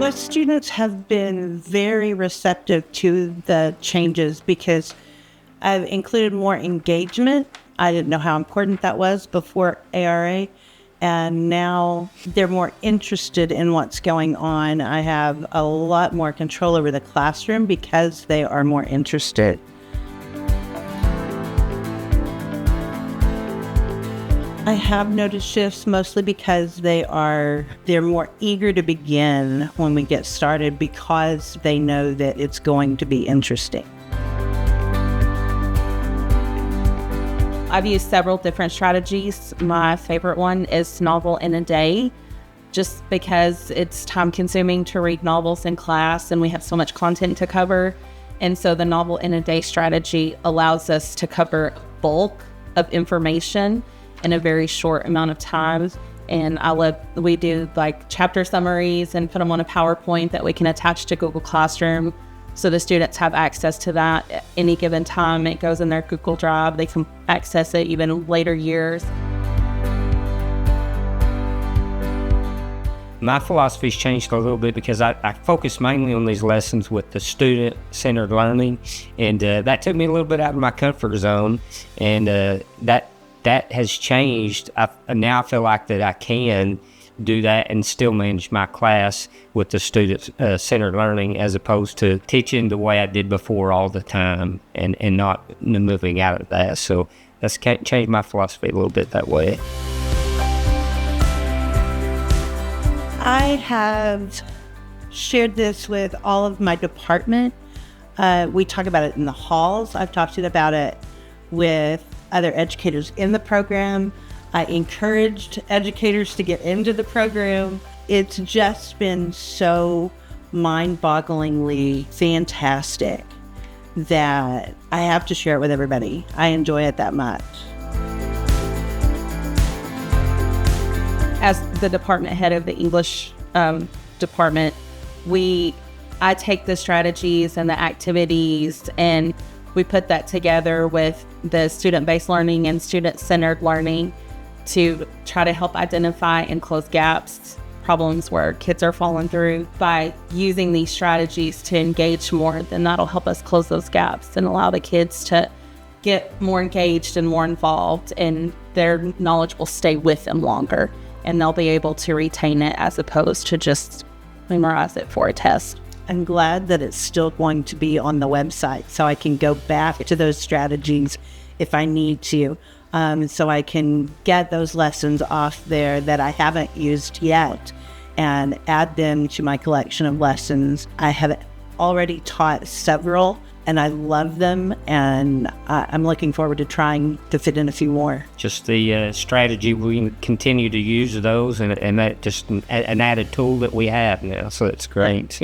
Most students have been very receptive to the changes because I've included more engagement. I didn't know how important that was before ARA, and now they're more interested in what's going on. I have a lot more control over the classroom because they are more interested. I have noticed shifts mostly because they're more eager to begin when we get started because they know that it's going to be interesting. I've used several different strategies. My favorite one is novel in a day, just because it's time consuming to read novels in class and we have so much content to cover. And so the novel in a day strategy allows us to cover bulk of information in a very short amount of time. And we do like chapter summaries and put them on a PowerPoint that we can attach to Google Classroom. So the students have access to that at any given time. It goes in their Google Drive. They can access it even later years. My philosophy's changed a little bit because I focus mainly on these lessons with the student-centered learning. And that took me a little bit out of my comfort zone. And that has changed. Now I feel like that I can do that and still manage my class with the student-centered learning as opposed to teaching the way I did before all the time and not moving out of that. So that's changed my philosophy a little bit that way. I have shared this with all of my department. We talk about it in the halls. I've talked about it with other educators in the program. I encouraged educators to get into the program. It's just been so mind-bogglingly fantastic that I have to share it with everybody. I enjoy it that much. As the department head of the English department, I take the strategies and the activities and we put that together with the student-based learning and student-centered learning to try to help identify and close gaps, problems where kids are falling through. By using these strategies to engage more, then that'll help us close those gaps and allow the kids to get more engaged and more involved, and their knowledge will stay with them longer and they'll be able to retain it as opposed to just memorize it for a test. I'm glad that it's still going to be on the website so I can go back to those strategies if I need to. So I can get those lessons off there that I haven't used yet and add them to my collection of lessons. I have already taught several and I love them, and I'm looking forward to trying to fit in a few more. Just the strategy, we can continue to use those, and that just an added tool that we have now, so it's great.